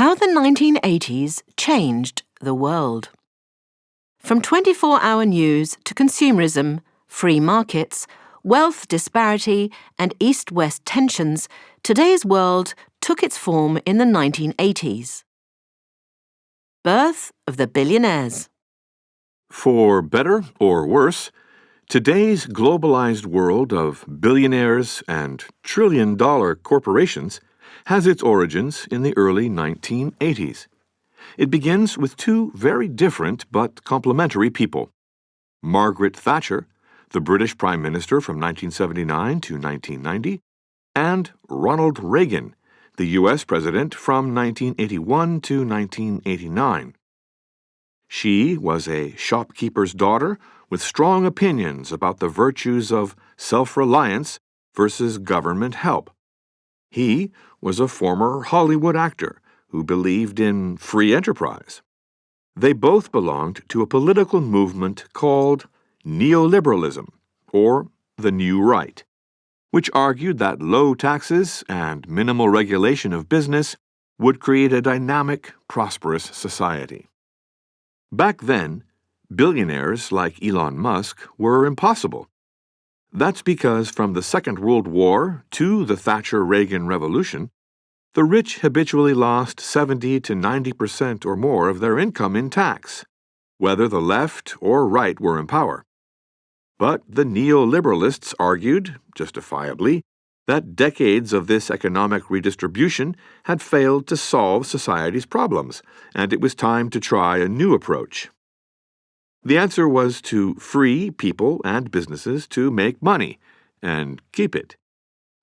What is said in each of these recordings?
How the 1980s changed the world. From 24-hour news to consumerism, free markets, wealth disparity and East-West tensions, today's world took its form in the 1980s. Birth of the billionaires. For better or worse, today's globalized world of billionaires and trillion-dollar corporations has its origins in the early 1980s. It begins with two very different but complementary people. Margaret Thatcher, the British Prime Minister from 1979 to 1990, and Ronald Reagan, the U.S. President from 1981 to 1989. She was a shopkeeper's daughter with strong opinions about the virtues of self-reliance versus government help. He was a former Hollywood actor who believed in free enterprise. They both belonged to a political movement called neoliberalism, or the New Right, which argued that low taxes and minimal regulation of business would create a dynamic, prosperous society. Back then, billionaires like Elon Musk were impossible. That's because from the Second World War to the Thatcher-Reagan Revolution, the rich habitually lost 70 to 90% or more of their income in tax, whether the left or right were in power. But the neoliberalists argued, justifiably, that decades of this economic redistribution had failed to solve society's problems, and it was time to try a new approach. The answer was to free people and businesses to make money and keep it.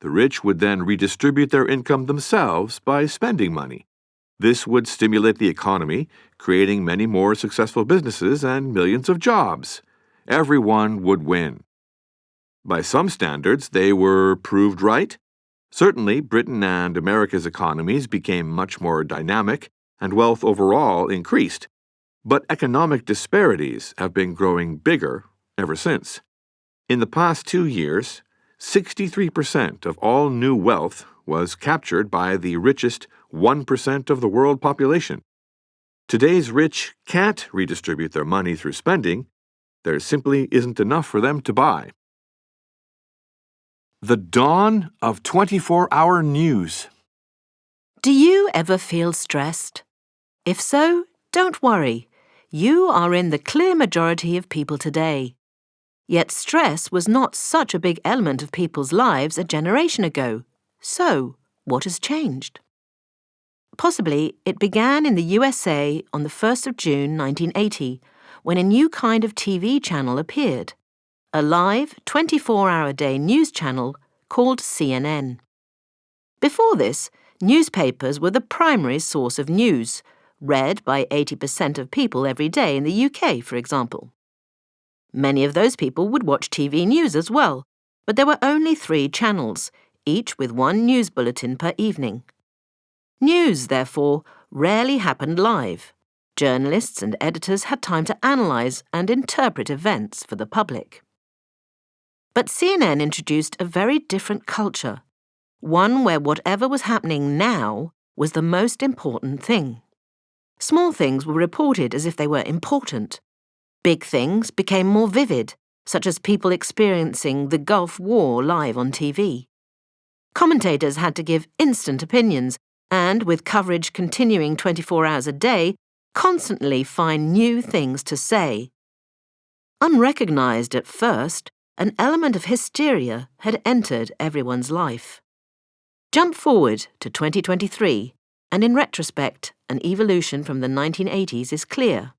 The rich would then redistribute their income themselves by spending money. This would stimulate the economy, creating many more successful businesses and millions of jobs. Everyone would win. By some standards, they were proved right. Certainly, Britain and America's economies became much more dynamic, and wealth overall increased. But economic disparities have been growing bigger ever since. In the past 2 years, 63% of all new wealth was captured by the richest 1% of the world population. Today's rich can't redistribute their money through spending. There simply isn't enough for them to buy. The dawn of 24-hour news. Do you ever feel stressed? If so, don't worry. You are in the clear majority of people today. Yet stress was not such a big element of people's lives a generation ago. So, what has changed? Possibly it began in the USA on the 1st of June 1980, when a new kind of TV channel appeared, a live 24-hour-a-day news channel called CNN. Before this, newspapers were the primary source of news, read by 80% of people every day in the UK, for example. Many of those people would watch TV news as well, but there were only 3 channels, each with one news bulletin per evening. News, therefore, rarely happened live. Journalists and editors had time to analyse and interpret events for the public. But CNN introduced a very different culture, one where whatever was happening now was the most important thing. Small things were reported as if they were important. Big things became more vivid, such as people experiencing the Gulf War live on TV. Commentators had to give instant opinions and, with coverage continuing 24 hours a day, constantly find new things to say. Unrecognized at first, an element of hysteria had entered everyone's life. Jump forward to 2023, and in retrospect, an evolution from the 1980s is clear.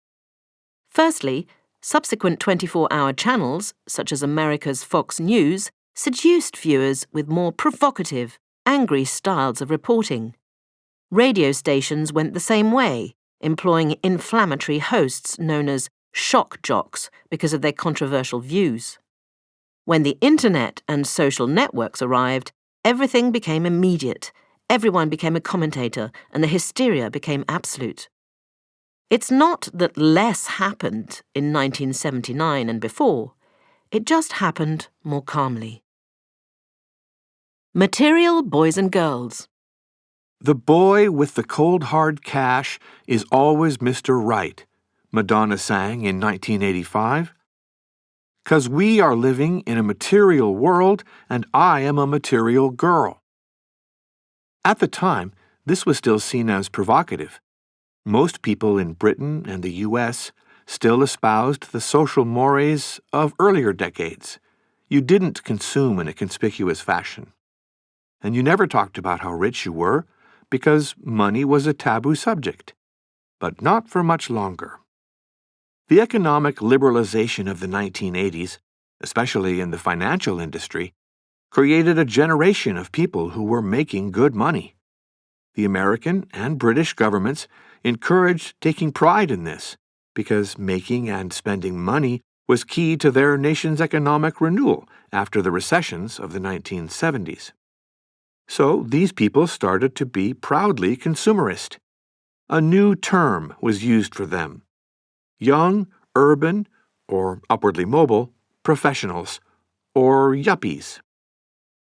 Firstly, subsequent 24-hour channels, such as America's Fox News, seduced viewers with more provocative, angry styles of reporting. Radio stations went the same way, employing inflammatory hosts known as shock jocks because of their controversial views. When the internet and social networks arrived, everything became immediate, everyone became a commentator, and the hysteria became absolute. It's not that less happened in 1979 and before, it just happened more calmly. Material boys and girls. The boy with the cold hard cash is always Mr. Right, Madonna sang in 1985. 'Cause we are living in a material world and I am a material girl. At the time, this was still seen as provocative. Most people in Britain and the U.S. still espoused the social mores of earlier decades. You didn't consume in a conspicuous fashion. And you never talked about how rich you were, because money was a taboo subject. But not for much longer. The economic liberalization of the 1980s, especially in the financial industry, created a generation of people who were making good money. The American and British governments encouraged taking pride in this, because making and spending money was key to their nation's economic renewal after the recessions of the 1970s. So these people started to be proudly consumerist. A new term was used for them: young, urban, or upwardly mobile professionals, or yuppies.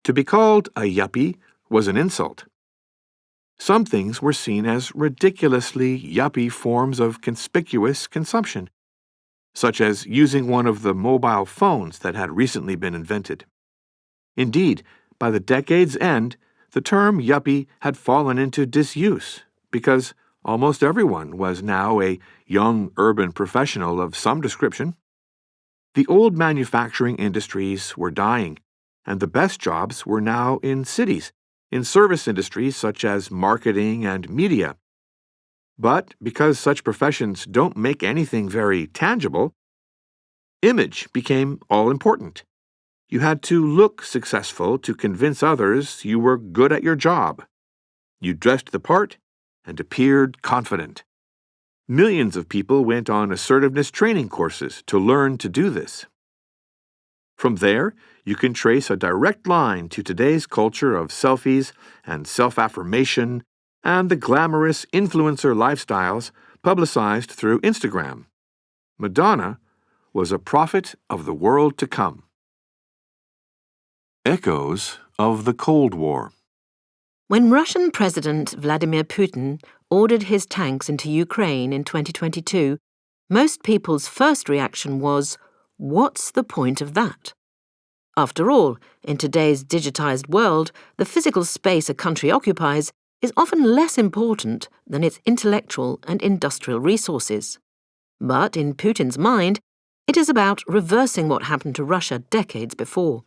To be called a yuppie was an insult. Some things were seen as ridiculously yuppie forms of conspicuous consumption, such as using one of the mobile phones that had recently been invented. Indeed, by the decade's end, the term yuppie had fallen into disuse because almost everyone was now a young urban professional of some description. The old manufacturing industries were dying, and the best jobs were now in cities, in service industries such as marketing and media. But because such professions don't make anything very tangible, image became all important. You had to look successful to convince others you were good at your job. You dressed the part and appeared confident. Millions of people went on assertiveness training courses to learn to do this. From there, you can trace a direct line to today's culture of selfies and self-affirmation and the glamorous influencer lifestyles publicized through Instagram. Madonna was a prophet of the world to come. Echoes of the Cold War. When Russian President Vladimir Putin ordered his tanks into Ukraine in 2022, most people's first reaction was, "What's the point of that?" After all, in today's digitized world, the physical space a country occupies is often less important than its intellectual and industrial resources. But in Putin's mind, it is about reversing what happened to Russia decades before.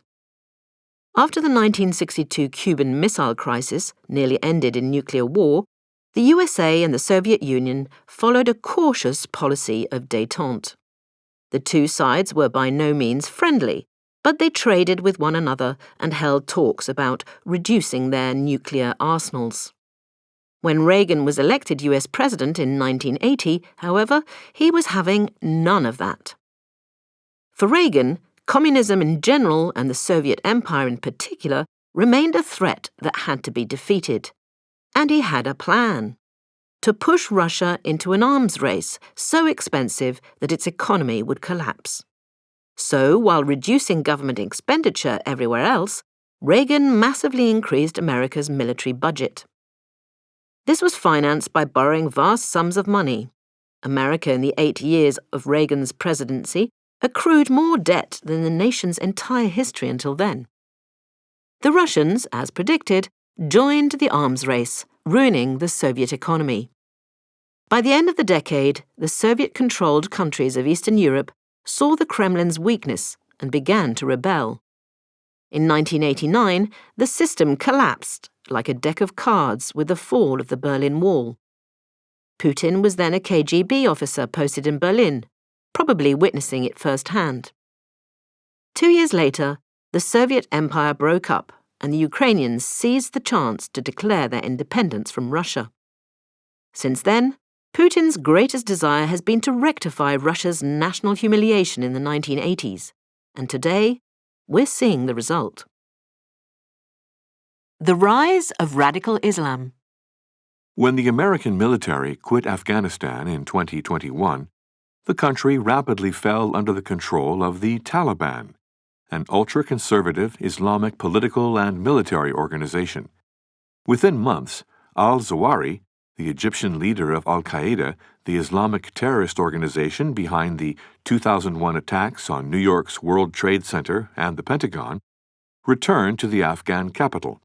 After the 1962 Cuban Missile Crisis nearly ended in nuclear war, the USA and the Soviet Union followed a cautious policy of détente. The two sides were by no means friendly, but they traded with one another and held talks about reducing their nuclear arsenals. When Reagan was elected US president in 1980, however, he was having none of that. For Reagan, communism in general and the Soviet Empire in particular remained a threat that had to be defeated. And he had a plan: to push Russia into an arms race so expensive that its economy would collapse. So, while reducing government expenditure everywhere else, Reagan massively increased America's military budget. This was financed by borrowing vast sums of money. America, in the 8 years of Reagan's presidency, accrued more debt than the nation's entire history until then. The Russians, as predicted, joined the arms race, ruining the Soviet economy. By the end of the decade, the Soviet-controlled countries of Eastern Europe saw the Kremlin's weakness and began to rebel. In 1989, the system collapsed like a deck of cards with the fall of the Berlin Wall. Putin was then a KGB officer posted in Berlin, probably witnessing it firsthand. 2 years later, the Soviet Empire broke up and the Ukrainians seized the chance to declare their independence from Russia. Since then, Putin's greatest desire has been to rectify Russia's national humiliation in the 1980s, and today, we're seeing the result. The rise of radical Islam. When the American military quit Afghanistan in 2021, the country rapidly fell under the control of the Taliban, an ultra-conservative Islamic political and military organization. Within months, al-Zawahiri, the Egyptian leader of al-Qaeda, the Islamic terrorist organization behind the 2001 attacks on New York's World Trade Center and the Pentagon, returned to the Afghan capital.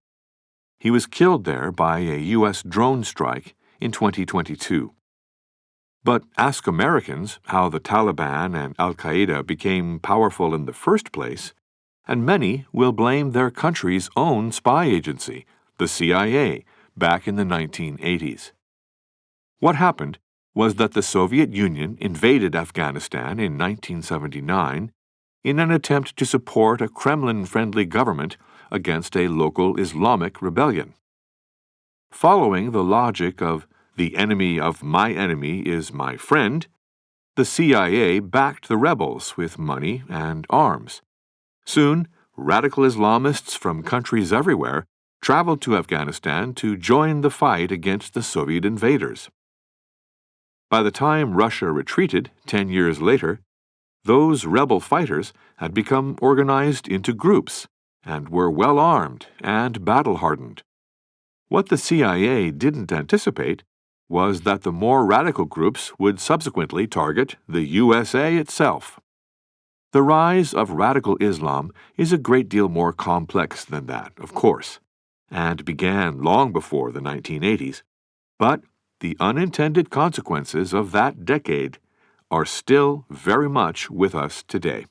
He was killed there by a U.S. drone strike in 2022. But ask Americans how the Taliban and al-Qaeda became powerful in the first place, and many will blame their country's own spy agency, the CIA, back in the 1980s. What happened was that the Soviet Union invaded Afghanistan in 1979 in an attempt to support a Kremlin-friendly government against a local Islamic rebellion. Following the logic of the enemy of my enemy is my friend, the CIA backed the rebels with money and arms. Soon, radical Islamists from countries everywhere traveled to Afghanistan to join the fight against the Soviet invaders. By the time Russia retreated 10 years later, those rebel fighters had become organized into groups and were well armed and battle-hardened. What the CIA didn't anticipate was that the more radical groups would subsequently target the USA itself. The rise of radical Islam is a great deal more complex than that, of course, and began long before the 1980s, but the unintended consequences of that decade are still very much with us today.